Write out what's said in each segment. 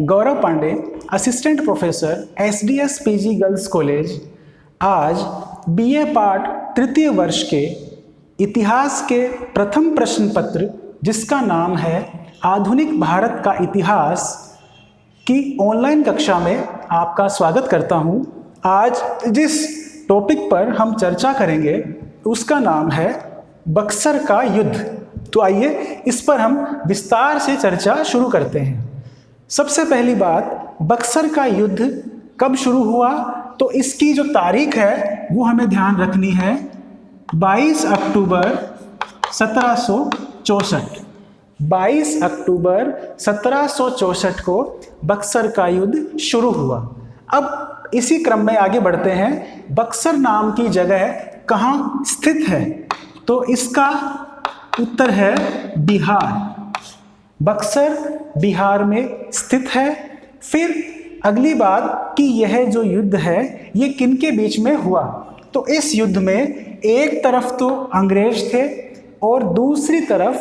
गौरव Pandey, assistant professor SDS PG girls college, आज BA part तृतीय वर्ष के इतिहास के प्रथम प्रश्न पत्र, जिसका नाम है आधुनिक भारत का इतिहास, की ऑनलाइन कक्षा में आपका स्वागत करता हूं। आज जिस टॉपिक पर हम चर्चा करेंगे उसका नाम है बक्सर का युद्ध। तो आइए इस पर हम विस्तार से चर्चा शुरू करते हैं। सबसे पहली बात, बक्सर का युद्ध कब शुरू हुआ, तो इसकी जो तारीख है वो हमें ध्यान रखनी है। 22 अक्टूबर 1764। 22 अक्टूबर 1764 को बक्सर का युद्ध शुरू हुआ। अब इसी क्रम में आगे बढ़ते हैं। बक्सर नाम की जगह कहाँ स्थित है, तो इसका उत्तर है बिहार। बक्सर बिहार में स्थित है। फिर अगली बात कि यह जो युद्ध है ये किनके बीच में हुआ, तो इस युद्ध में एक तरफ तो अंग्रेज थे और दूसरी तरफ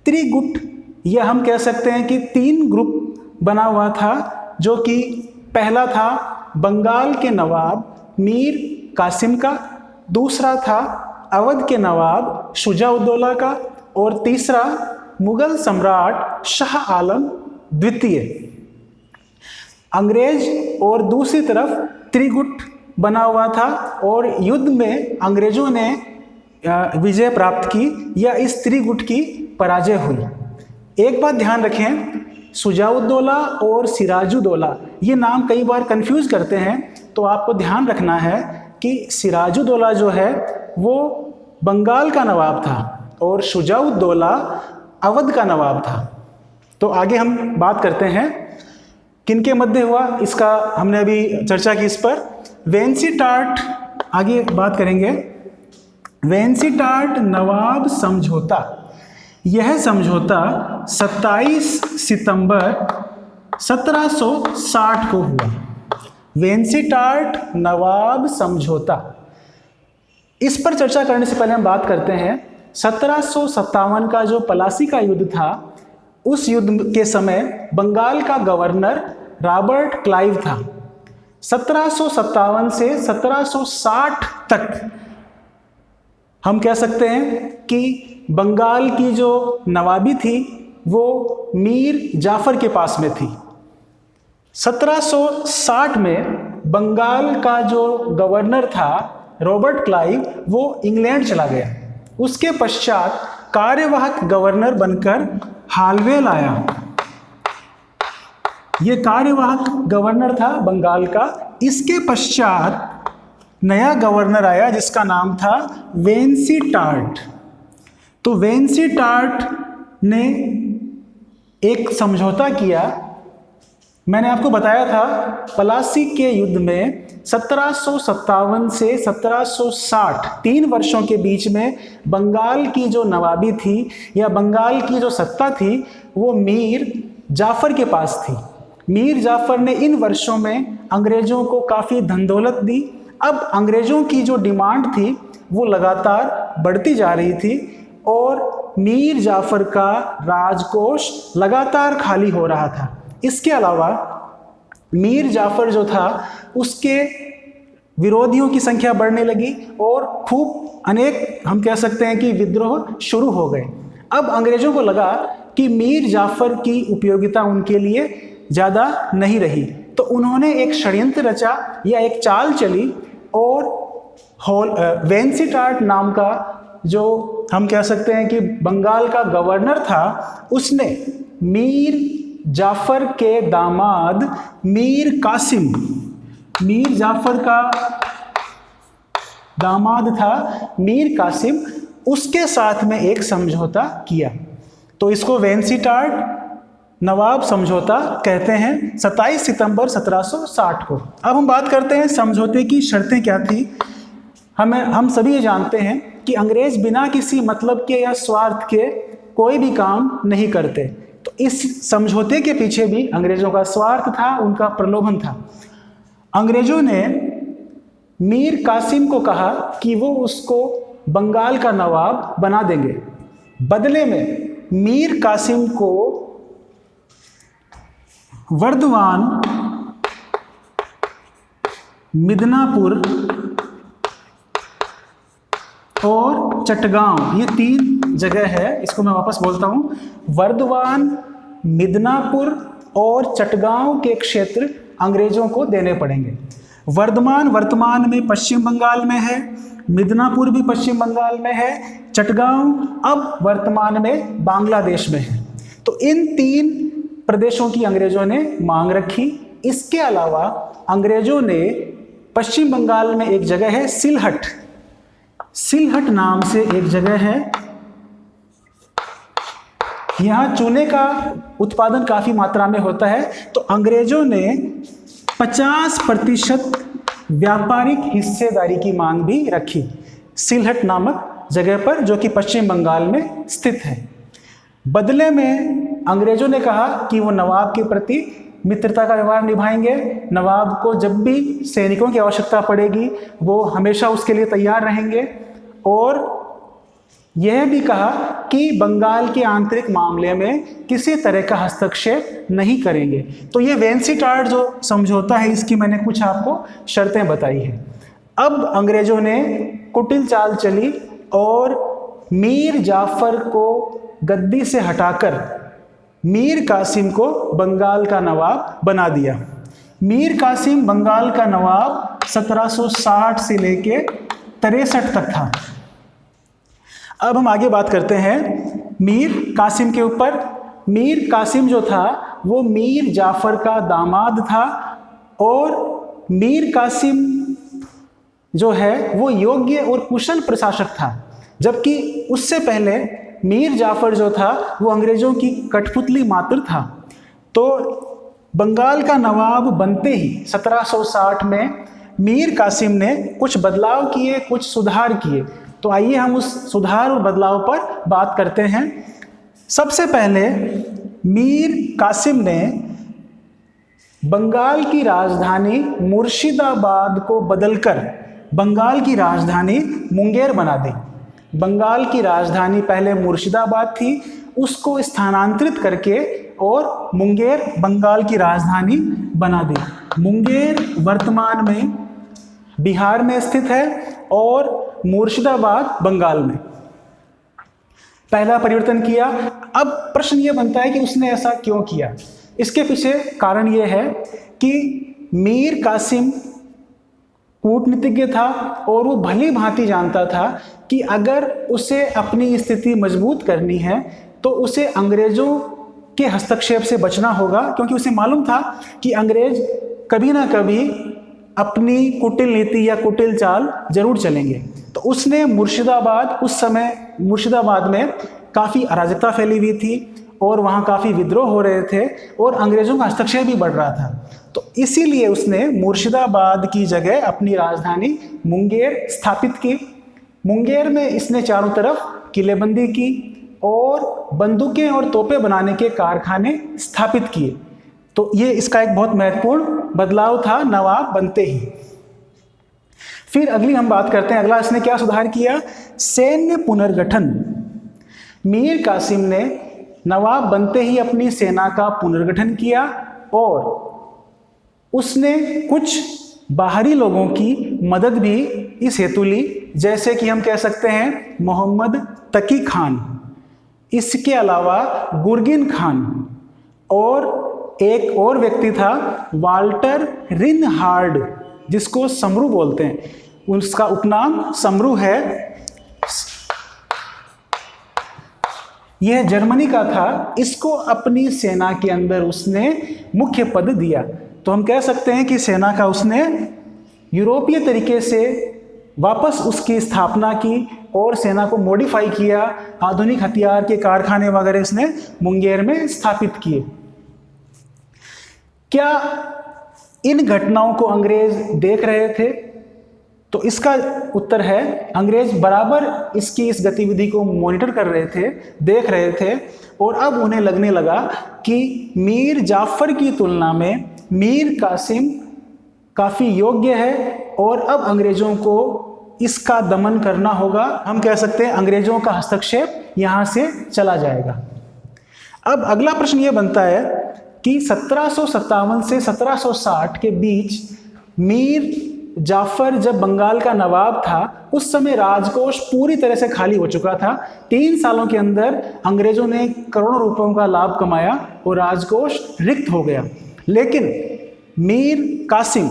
त्रिगुट, यह हम कह सकते हैं कि 3 ग्रुप बना हुआ था, जो कि पहला था बंगाल के नवाब मीर कासिम का, दूसरा था अवध के नवाब शुजा-उद-दौला का, और तीसरा मुगल सम्राट शाह आलम द्वितीय। अंग्रेज और दूसरी तरफ त्रिगुट बना हुआ था और युद्ध में अंग्रेजों ने विजय प्राप्त की या इस त्रिगुट की पराजय हुई। एक बात ध्यान रखें, शुजा-उद-दौला और सिराजुद्दौला ये नाम कई बार कंफ्यूज करते हैं, तो आपको ध्यान रखना है कि सिराजुद्दौला जो है वो बंगाल का नवाब था और शुजा-उद-दौला अवध का नवाब था। तो आगे हम बात करते हैं किनके मध्य हुआ, इसका हमने अभी चर्चा की इस पर। वेंसीटाट, आगे बात करेंगे वेंसीटाट नवाब समझौता। यह समझौता 27 सितंबर 1760 को हुआ। वेंसीटाट नवाब समझौता, इस पर चर्चा करने से पहले हम बात करते हैं 1757 का जो पलासी का युद्ध था, उस युद्ध के समय बंगाल का गवर्नर रॉबर्ट क्लाइव था। 1757 से 1760 तक हम कह सकते हैं कि बंगाल की जो नवाबी थी वो मीर जाफर के पास में थी। 1760 में बंगाल का जो गवर्नर था रॉबर्ट क्लाइव, वो इंग्लैंड चला गया। उसके पश्चात कार्यवाहक गवर्नर बनकर हालवेल आया। ये कार्यवाहक गवर्नर था बंगाल का। इसके पश्चात नया गवर्नर आया जिसका नाम था वेंसीटाट। तो वेंसीटाट ने एक समझौता किया। मैंने आपको बताया था पलासी के युद्ध में 1757 से 1760 3 वर्षों के बीच में बंगाल की जो नवाबी थी या बंगाल की जो सत्ता थी वो मीर जाफर के पास थी। मीर जाफर ने इन वर्षों में अंग्रेजों को काफ़ी धन दौलत दी। अब अंग्रेजों की जो डिमांड थी वो लगातार बढ़ती जा रही थी और मीर जाफर का राजकोष लगातार खाली हो रहा था। इसके अलावा मीर जाफर जो था उसके विरोधियों की संख्या बढ़ने लगी और खूब अनेक हम कह सकते हैं कि विद्रोह शुरू हो गए। अब अंग्रेजों को लगा कि मीर जाफर की उपयोगिता उनके लिए ज़्यादा नहीं रही, तो उन्होंने एक षड्यंत्र रचा या एक चाल चली और वेंसीटाट नाम का जो हम कह सकते हैं कि बंगाल का गवर्नर था, उसने मीर जाफर के दामाद मीर कासिम, मीर जाफर का दामाद था मीर कासिम, उसके साथ में एक समझौता किया। तो इसको वेंसीटाट नवाब समझौता कहते हैं 27 सितंबर 1760 को। अब हम बात करते हैं समझौते की शर्तें क्या थी। हम सभी ये जानते हैं कि अंग्रेज बिना किसी मतलब के या स्वार्थ के कोई भी काम नहीं करते। तो इस समझौते के पीछे भी अंग्रेजों का स्वार्थ था, उनका प्रलोभन था। अंग्रेजों ने मीर कासिम को कहा कि वो उसको बंगाल का नवाब बना देंगे। बदले में मीर कासिम को वर्धमान, मिदनापुर और चटगांव, ये 3 जगह है। इसको मैं वापस बोलता हूं, वर्धमान, मिदनापुर और चटगांव के क्षेत्र अंग्रेजों को देने पड़ेंगे। वर्धमान वर्तमान में पश्चिम बंगाल में है, मिदनापुर भी पश्चिम बंगाल में है, चटगांव अब वर्तमान में बांग्लादेश में है। तो इन 3 प्रदेशों की अंग्रेजों ने मांग रखी। इसके अलावा अंग्रेजों ने पश्चिम बंगाल में एक जगह है सिलहट, सिलहट नाम से एक जगह है, यहाँ चूने का उत्पादन काफी मात्रा में होता है। तो अंग्रेजों ने 50% व्यापारिक हिस्सेदारी की मांग भी रखी सिलहट नामक जगह पर, जो कि पश्चिम बंगाल में स्थित है। बदले में अंग्रेजों ने कहा कि वो नवाब के प्रति मित्रता का व्यवहार निभाएंगे, नवाब को जब भी सैनिकों की आवश्यकता पड़ेगी वो हमेशा उसके लिए तैयार रहेंगे, और यह भी कहा कि बंगाल के आंतरिक मामले में किसी तरह का हस्तक्षेप नहीं करेंगे। तो ये वेंसी टार्ट जो समझौता है, इसकी मैंने कुछ आपको शर्तें बताई हैं। अब अंग्रेजों ने कुटिल चाल चली और मीर जाफर को गद्दी से हटाकर मीर कासिम को बंगाल का नवाब बना दिया। मीर कासिम बंगाल का नवाब 1760 से लेके 63 तक था। अब हम आगे बात करते हैं मीर कासिम के ऊपर। मीर कासिम जो था वो मीर जाफर का दामाद था, और मीर कासिम जो है वो योग्य और कुशल प्रशासक था, जबकि उससे पहले मीर जाफर जो था वो अंग्रेजों की कठपुतली मात्र था। तो बंगाल का नवाब बनते ही 1760 में मीर कासिम ने कुछ बदलाव किए, कुछ सुधार किए। तो आइए हम उस सुधार और बदलाव पर बात करते हैं। सबसे पहले मीर कासिम ने बंगाल की राजधानी मुर्शिदाबाद को बदलकर बंगाल की राजधानी मुंगेर बना दी। बंगाल की राजधानी पहले मुर्शिदाबाद थी, उसको स्थानांतरित करके और मुंगेर बंगाल की राजधानी बना दी। मुंगेर वर्तमान में बिहार में स्थित है और मुर्शिदाबाद बंगाल में। पहला परिवर्तन किया। अब प्रश्न यह बनता है कि उसने ऐसा क्यों किया। इसके पीछे कारण यह है कि मीर कासिम कूटनीतिज्ञ था और वो भली भांति जानता था कि अगर उसे अपनी स्थिति मजबूत करनी है तो उसे अंग्रेजों के हस्तक्षेप से बचना होगा, क्योंकि उसे मालूम था कि अंग्रेज कभी ना कभी अपनी कुटिल नीति या कुटिल चाल जरूर चलेंगे। तो उसने मुर्शिदाबाद, उस समय मुर्शिदाबाद में काफ़ी अराजकता फैली हुई थी और वहाँ काफ़ी विद्रोह हो रहे थे और अंग्रेज़ों का हस्तक्षेप भी बढ़ रहा था। तो इसीलिए उसने मुर्शिदाबाद की जगह अपनी राजधानी मुंगेर स्थापित की। मुंगेर में इसने चारों तरफ किलेबंदी की और बंदूकें और तोपें बनाने के कारखाने स्थापित किए। तो ये इसका एक बहुत महत्वपूर्ण बदलाव था नवाब बनते ही। फिर अगली हम बात करते हैं, अगला इसने क्या सुधार किया? सैन्य पुनर्गठन। मीर कासिम ने नवाब बनते ही अपनी सेना का पुनर्गठन किया और उसने कुछ बाहरी लोगों की मदद भी इस हेतु ली, जैसे कि हम कह सकते हैं मोहम्मद तकी खान, इसके अलावा गुरगिन खान, और एक और व्यक्ति था वाल्टर रिनहार्ड, जिसको समरू बोलते हैं, उसका उपनाम समरू है। यह जर्मनी का था। इसको अपनी सेना के अंदर उसने मुख्य पद दिया। तो हम कह सकते हैं कि सेना का उसने यूरोपीय तरीके से वापस उसकी स्थापना की और सेना को मॉडिफाई किया। आधुनिक हथियार के कारखाने वगैरह उसने मुंगेर में स्थापित किए। क्या इन घटनाओं को अंग्रेज देख रहे थे? तो इसका उत्तर है अंग्रेज बराबर इसकी इस गतिविधि को मॉनिटर कर रहे थे, देख रहे थे, और अब उन्हें लगने लगा कि मीर जाफर की तुलना में मीर कासिम काफ़ी योग्य है और अब अंग्रेजों को इसका दमन करना होगा। हम कह सकते हैं अंग्रेजों का हस्तक्षेप यहाँ से चला जाएगा। अब अगला प्रश्न ये बनता है कि 1757 से 1760 के बीच मीर जाफर जब बंगाल का नवाब था, उस समय राजकोष पूरी तरह से खाली हो चुका था। 3 सालों के अंदर अंग्रेजों ने करोड़ों रुपयों का लाभ कमाया और राजकोष रिक्त हो गया। लेकिन मीर कासिम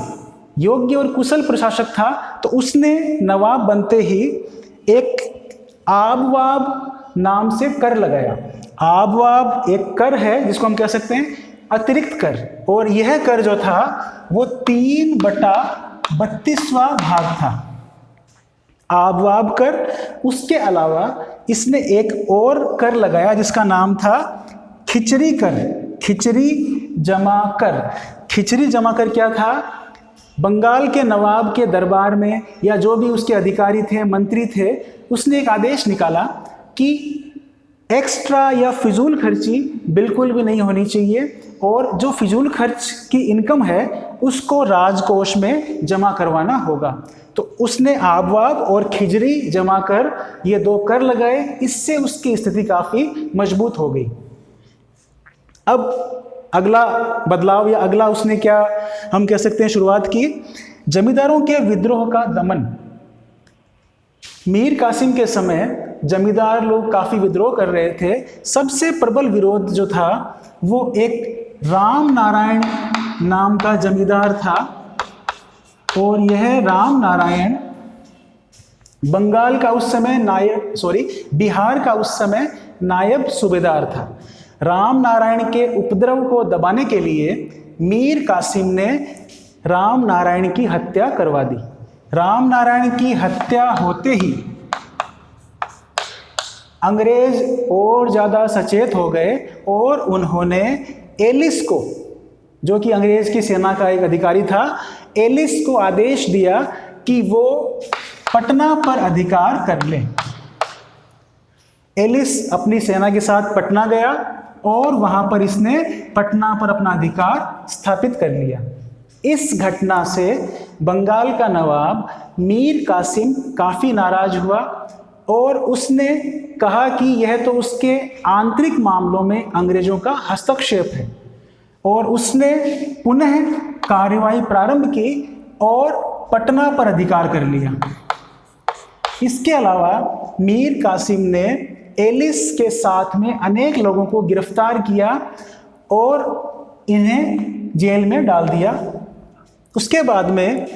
योग्य और कुशल प्रशासक था, तो उसने नवाब बनते ही एक आबवाब नाम से कर लगाया। आबवाब एक कर है जिसको हम कह सकते हैं अतिरिक्त कर, और यह कर जो था वो 3/32वां भाग था, आबवाब कर। उसके अलावा इसने एक और कर लगाया जिसका नाम था खिचरी कर, खिचरी जमा कर। खिचरी जमा कर क्या था? बंगाल के नवाब के दरबार में या जो भी उसके अधिकारी थे, मंत्री थे, उसने एक आदेश निकाला कि एक्स्ट्रा या फिजूल खर्ची बिल्कुल भी नहीं होनी चाहिए, और जो फिजूल खर्च की इनकम है उसको राजकोष में जमा करवाना होगा। तो उसने आबवाब और खिजरी जमा कर ये 2 कर लगाए, इससे उसकी स्थिति काफ़ी मजबूत हो गई। अब अगला बदलाव या अगला उसने क्या हम कह सकते हैं शुरुआत की, जमींदारों के विद्रोह का दमन। मीर कासिम के समय जमींदार लोग काफ़ी विद्रोह कर रहे थे। सबसे प्रबल विरोध जो था वो एक राम नारायण नाम का जमींदार था, और यह राम नारायण बंगाल का उस समय बिहार का उस समय नायब सूबेदार था। राम नारायण के उपद्रव को दबाने के लिए मीर कासिम ने राम नारायण की हत्या करवा दी। राम नारायण की हत्या होते ही अंग्रेज और ज़्यादा सचेत हो गए और उन्होंने एलिस को, जो कि अंग्रेज की सेना का एक अधिकारी था, एलिस को आदेश दिया कि वो पटना पर अधिकार कर ले। एलिस अपनी सेना के साथ पटना गया और वहां पर इसने पटना पर अपना अधिकार स्थापित कर लिया। इस घटना से बंगाल का नवाब मीर कासिम काफ़ी नाराज हुआ और उसने कहा कि यह तो उसके आंतरिक मामलों में अंग्रेजों का हस्तक्षेप है, और उसने पुनः कार्रवाई प्रारंभ की और पटना पर अधिकार कर लिया। इसके अलावा मीर कासिम ने एलिस के साथ में अनेक लोगों को गिरफ्तार किया और इन्हें जेल में डाल दिया। उसके बाद में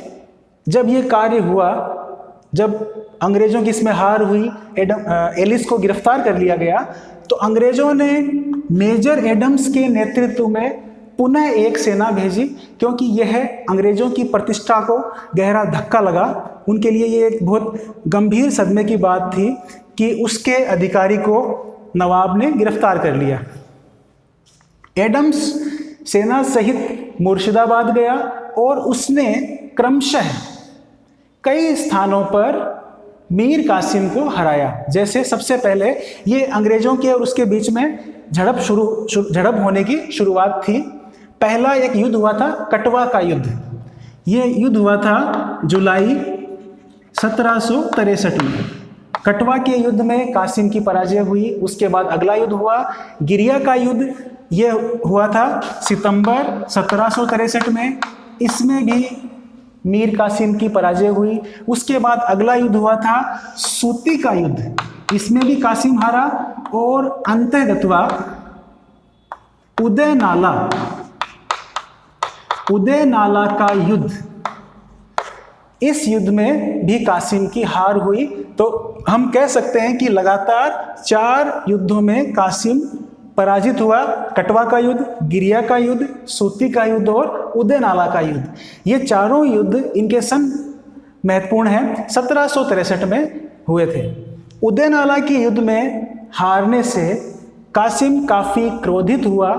जब ये कार्य हुआ, जब अंग्रेजों की इसमें हार हुई, एलिस को गिरफ्तार कर लिया गया, तो अंग्रेजों ने मेजर एडम्स के नेतृत्व में पुनः एक सेना भेजी, क्योंकि यह अंग्रेजों की प्रतिष्ठा को गहरा धक्का लगा। उनके लिए ये एक बहुत गंभीर सदमे की बात थी कि उसके अधिकारी को नवाब ने गिरफ्तार कर लिया। एडम्स सेना सहित मुर्शिदाबाद गया और उसने क्रमशः कई स्थानों पर मीर कासिम को हराया। जैसे सबसे पहले ये अंग्रेजों के और उसके बीच में झड़प होने की शुरुआत थी। पहला एक युद्ध हुआ था, कटवा का युद्ध। ये युद्ध हुआ था जुलाई 1763 में। कटवा के युद्ध में कासिम की पराजय हुई। उसके बाद अगला युद्ध हुआ गिरिया का युद्ध, ये हुआ था सितंबर 1763 में। इसमें भी मीर कासिम की पराजय हुई। उसके बाद अगला युद्ध हुआ था सूती का युद्ध, इसमें भी कासिम हारा। और अंततः उदय नाला का युद्ध, इस युद्ध में भी कासिम की हार हुई। तो हम कह सकते हैं कि लगातार 4 युद्धों में कासिम पराजित हुआ। कटवा का युद्ध, गिरिया का युद्ध, सूती का युद्ध और उदय नाला का युद्ध। ये चारों युद्ध इनके सन महत्वपूर्ण हैं, 1763 में हुए थे। उदय नाला के युद्ध में हारने से कासिम काफ़ी क्रोधित हुआ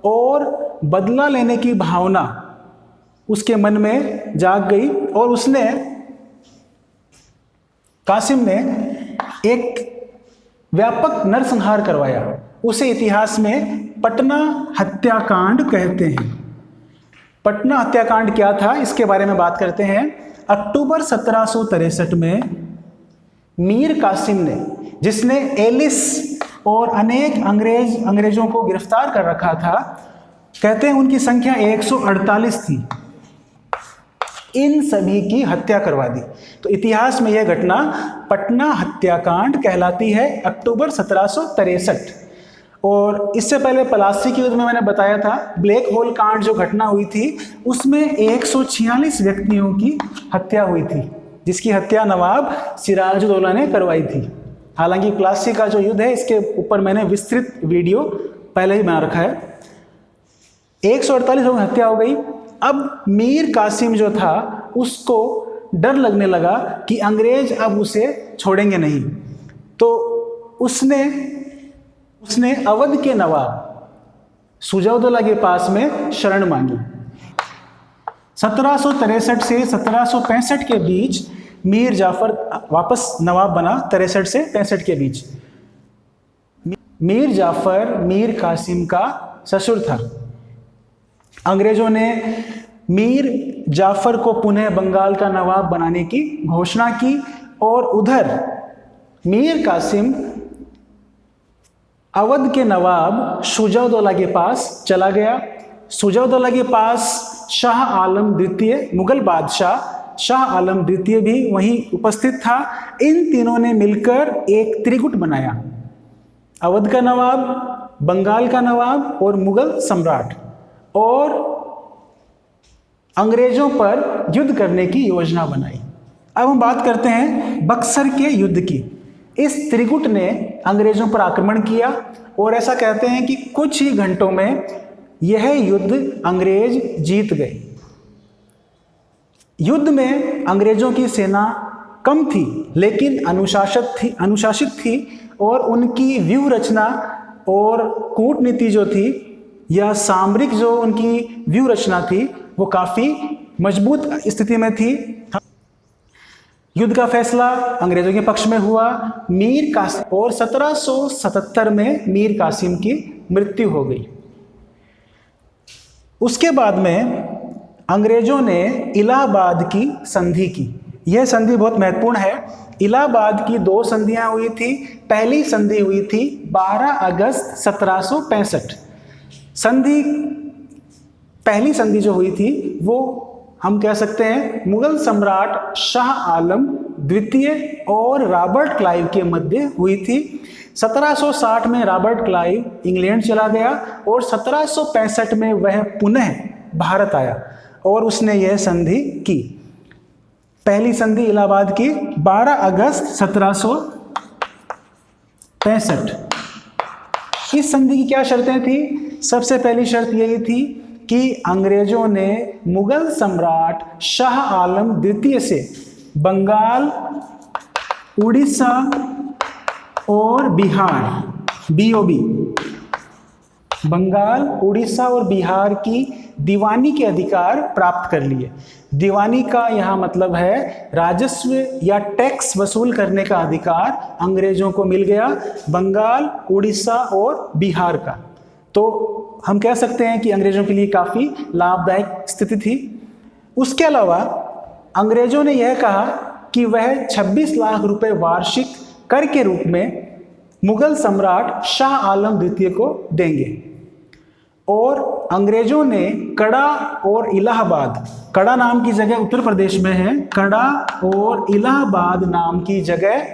और बदला लेने की भावना उसके मन में जाग गई और कासिम ने एक व्यापक नरसंहार करवाया। उसे इतिहास में पटना हत्याकांड कहते हैं। पटना हत्याकांड क्या था, इसके बारे में बात करते हैं। अक्टूबर 1763 में मीर कासिम ने, जिसने एलिस और अनेक अंग्रेजों को गिरफ्तार कर रखा था, कहते हैं उनकी संख्या 148 थी। इन सभी की हत्या करवा दी। तो इतिहास में यह घटना पटना हत्याकांड कहलाती है, अक्टूबर 1763। और इससे पहले प्लासी के युद्ध में मैंने बताया था, ब्लैक होल कांड जो घटना हुई थी उसमें 146 व्यक्तियों की हत्या हुई थी, जिसकी हत्या नवाब सिराजुद्दौला ने करवाई थी। हालांकि प्लासी का जो युद्ध है इसके ऊपर मैंने विस्तृत वीडियो पहले ही बना रखा है। 148 लोगों की हत्या हो गई। अब मीर कासिम जो था उसको डर लगने लगा कि अंग्रेज अब उसे छोड़ेंगे नहीं, तो उसने अवध के नवाब शुजाउद्दौला के पास में शरण मांगी। 1763 से 1765 के बीच मीर जाफर वापस नवाब बना। 63 से 65 के बीच मीर जाफर मीर कासिम का ससुर था। अंग्रेजों ने मीर जाफर को पुनः बंगाल का नवाब बनाने की घोषणा की और उधर मीर कासिम अवध के नवाब शुजाउद्दौला के पास चला गया। शुजाउद्दौला के पास शाह आलम द्वितीय, मुगल बादशाह शाह आलम द्वितीय भी वहीं उपस्थित था। इन तीनों ने मिलकर एक त्रिगुट बनाया, अवध का नवाब, बंगाल का नवाब और मुगल सम्राट, और अंग्रेजों पर युद्ध करने की योजना बनाई। अब हम बात करते हैं बक्सर के युद्ध की। इस त्रिगुट ने अंग्रेजों पर आक्रमण किया और ऐसा कहते हैं कि कुछ ही घंटों में यह युद्ध अंग्रेज जीत गए। युद्ध में अंग्रेजों की सेना कम थी लेकिन अनुशासित थी और उनकी व्यूह रचना और कूटनीति जो थी या सामरिक जो उनकी व्यूह रचना थी वो काफ़ी मजबूत स्थिति में थी। युद्ध का फैसला अंग्रेजों के पक्ष में हुआ। मीर कासिम और 1777 में मीर कासिम की मृत्यु हो गई। उसके बाद में अंग्रेजों ने इलाहाबाद की संधि की। यह संधि बहुत महत्वपूर्ण है। इलाहाबाद की दो संधियां हुई थी। पहली संधि हुई थी 12 अगस्त 1765। पहली संधि जो हुई थी वो हम कह सकते हैं मुगल सम्राट शाह आलम द्वितीय और रॉबर्ट क्लाइव के मध्य हुई थी। 1760 में रॉबर्ट क्लाइव इंग्लैंड चला गया और 1765 में वह पुनः भारत आया और उसने यह संधि की। पहली संधि इलाहाबाद की 12 अगस्त 1765। इस संधि की क्या शर्तें थी? सबसे पहली शर्त यही थी कि अंग्रेजों ने मुगल सम्राट शाह आलम द्वितीय से बंगाल, उड़ीसा और बिहार बीओबी बंगाल, उड़ीसा और बिहार की दीवानी के अधिकार प्राप्त कर लिए। दीवानी का यहाँ मतलब है राजस्व या टैक्स वसूल करने का अधिकार अंग्रेजों को मिल गया बंगाल, उड़ीसा और बिहार का। तो हम कह सकते हैं कि अंग्रेजों के लिए काफ़ी लाभदायक स्थिति थी। उसके अलावा अंग्रेजों ने यह कहा कि वह 26 लाख रुपए वार्षिक कर के रूप में मुगल सम्राट शाह आलम द्वितीय को देंगे। और अंग्रेजों ने कड़ा और इलाहाबाद, कड़ा नाम की जगह उत्तर प्रदेश में है, कड़ा और इलाहाबाद नाम की जगह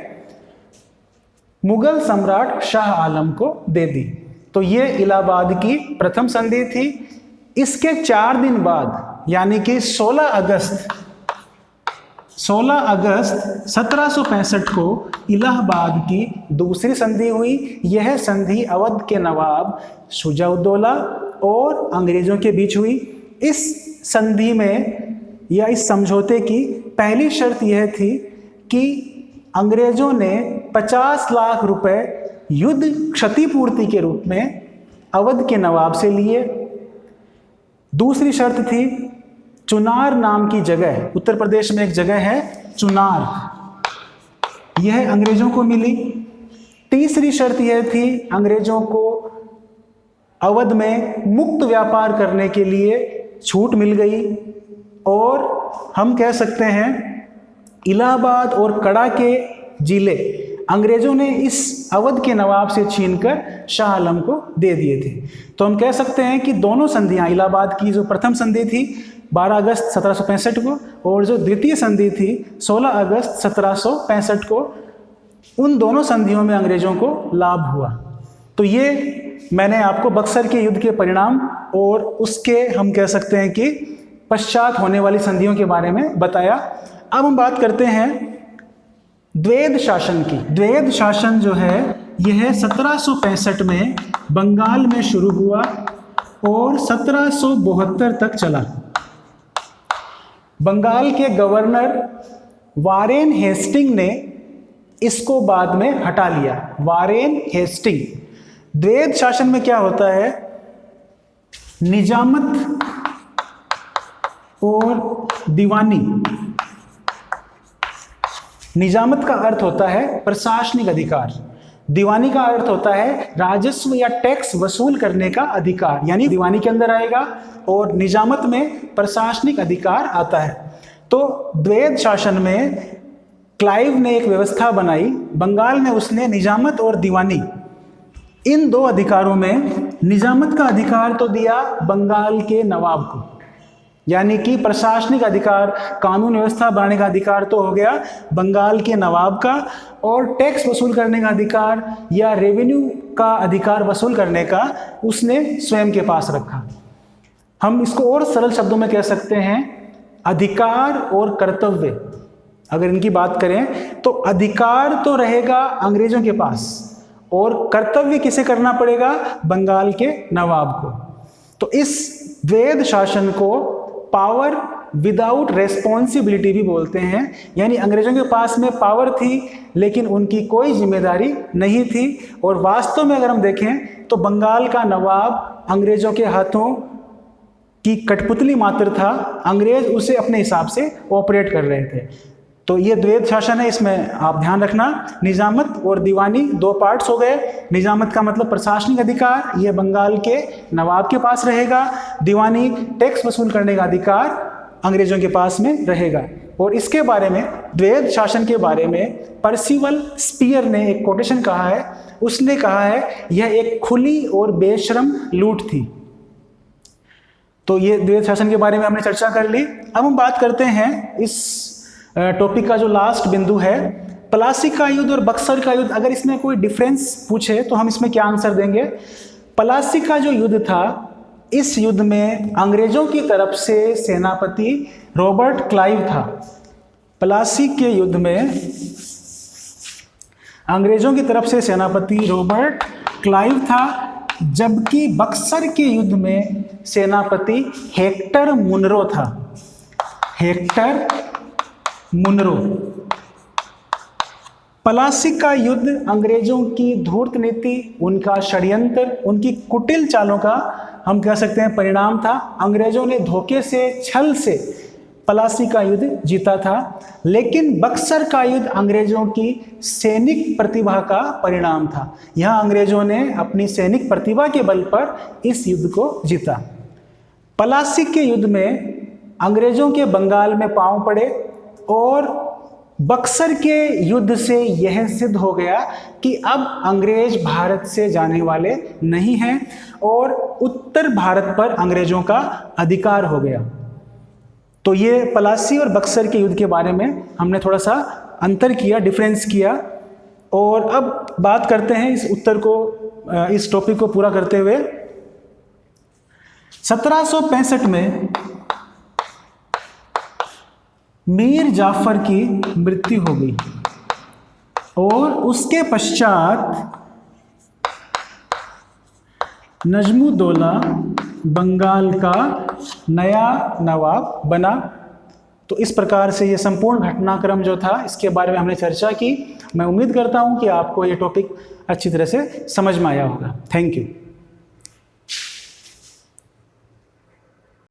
मुगल सम्राट शाह आलम को दे दी। तो ये इलाहाबाद की प्रथम संधि थी। इसके 4 दिन बाद यानी कि 16 अगस्त 1765 को इलाहाबाद की दूसरी संधि हुई। यह संधि अवध के नवाब शुजाउद्दौला और अंग्रेजों के बीच हुई। इस संधि में या इस समझौते की पहली शर्त यह थी कि अंग्रेजों ने 50 लाख रुपए युद्ध क्षतिपूर्ति के रूप में अवध के नवाब से लिए। दूसरी शर्त थी चुनार नाम की जगह, उत्तर प्रदेश में एक जगह है चुनार, यह अंग्रेजों को मिली। तीसरी शर्त यह थी अंग्रेजों को अवध में मुक्त व्यापार करने के लिए छूट मिल गई। और हम कह सकते हैं इलाहाबाद और कड़ा के जिले अंग्रेजों ने इस अवध के नवाब से छीनकर शाह आलम को दे दिए थे। तो हम कह सकते हैं कि दोनों संधियां, इलाहाबाद की जो प्रथम संधि थी 12 अगस्त 1765 को और जो द्वितीय संधि थी 16 अगस्त 1765 को, उन दोनों संधियों में अंग्रेजों को लाभ हुआ। तो ये मैंने आपको बक्सर के युद्ध के परिणाम और उसके हम कह सकते हैं कि पश्चात होने वाली संधियों के बारे में बताया। अब हम बात करते हैं द्वैध शासन की। द्वैध शासन जो है यह 1765 में बंगाल में शुरू हुआ और 1772 तक चला। बंगाल के गवर्नर वारेन हेस्टिंग ने इसको बाद में हटा लिया। Warren Hasting. द्वैध शासन में क्या होता है, निजामत और दीवानी। निजामत का अर्थ होता है प्रशासनिक अधिकार, दीवानी का अर्थ होता है राजस्व या टैक्स वसूल करने का अधिकार, यानी दीवानी के अंदर आएगा और निजामत में प्रशासनिक अधिकार आता है। तो द्वैध शासन में क्लाइव ने एक व्यवस्था बनाई बंगाल में, उसने निजामत और दीवानी इन दो अधिकारों में निजामत का अधिकार तो दिया बंगाल के नवाब को, यानी कि प्रशासनिक अधिकार, कानून व्यवस्था बनाने का अधिकार तो हो गया बंगाल के नवाब का, और टैक्स वसूल करने का अधिकार या रेवेन्यू का अधिकार वसूल करने का उसने स्वयं के पास रखा। हम इसको और सरल शब्दों में कह सकते हैं अधिकार और कर्तव्य। अगर इनकी बात करें तो अधिकार तो रहेगा अंग्रेजों के पास और कर्तव्य किसे करना पड़ेगा, बंगाल के नवाब को। तो इस द्वैध शासन को पावर विदाउट रेस्पॉन्सिबिलिटी भी बोलते हैं, यानी अंग्रेजों के पास में पावर थी लेकिन उनकी कोई जिम्मेदारी नहीं थी। और वास्तव में अगर हम देखें तो बंगाल का नवाब अंग्रेजों के हाथों की कठपुतली मात्र था, अंग्रेज उसे अपने हिसाब से ऑपरेट कर रहे थे। तो ये द्वैध शासन है, इसमें आप ध्यान रखना। निजामत और दीवानी दो पार्ट्स हो गए। निजामत का मतलब प्रशासनिक अधिकार, ये बंगाल के नवाब के पास रहेगा। दीवानी टैक्स वसूल करने का अधिकार अंग्रेजों के पास में रहेगा। और इसके बारे में, द्वैध शासन के बारे में पर्सिवल स्पीयर ने एक कोटेशन कहा है। उसने कहा है यह एक खुली और बेशर्म लूट थी। तो ये द्वैध शासन के बारे में हमने चर्चा कर ली। अब हम बात करते हैं इस टॉपिक का जो लास्ट बिंदु है, प्लासी का युद्ध और बक्सर का युद्ध। अगर इसमें कोई डिफरेंस पूछे तो हम इसमें क्या आंसर देंगे। प्लासी का जो युद्ध था, इस युद्ध में अंग्रेजों की तरफ से सेनापति रॉबर्ट क्लाइव था। प्लासी के युद्ध में अंग्रेजों की तरफ से सेनापति रॉबर्ट क्लाइव था, जबकि बक्सर के युद्ध में सेनापति हेक्टर मुनरो था। Hector Munro. प्लासी का युद्ध अंग्रेजों की धूर्त नीति, उनका षड्यंत्र, उनकी कुटिल चालों का हम कह सकते हैं परिणाम था। अंग्रेजों ने धोखे से, छल से प्लासी का युद्ध जीता था। लेकिन बक्सर का युद्ध अंग्रेजों की सैनिक प्रतिभा का परिणाम था। यहाँ अंग्रेजों ने अपनी सैनिक प्रतिभा के बल पर इस युद्ध को जीता। प्लासी के युद्ध में अंग्रेजों के बंगाल में पांव पड़े और बक्सर के युद्ध से यह सिद्ध हो गया कि अब अंग्रेज भारत से जाने वाले नहीं हैं और उत्तर भारत पर अंग्रेजों का अधिकार हो गया। तो ये प्लासी और बक्सर के युद्ध के बारे में हमने थोड़ा सा अंतर किया, डिफरेंस किया। और अब बात करते हैं इस उत्तर को, इस टॉपिक को पूरा करते हुए। 1765 में मीर जाफर की मृत्यु हो गई और उसके पश्चात नजमुद्दौला बंगाल का नया नवाब बना। तो इस प्रकार से ये संपूर्ण घटनाक्रम जो था, इसके बारे में हमने चर्चा की। मैं उम्मीद करता हूँ कि आपको ये टॉपिक अच्छी तरह से समझ में आया होगा। Thank you.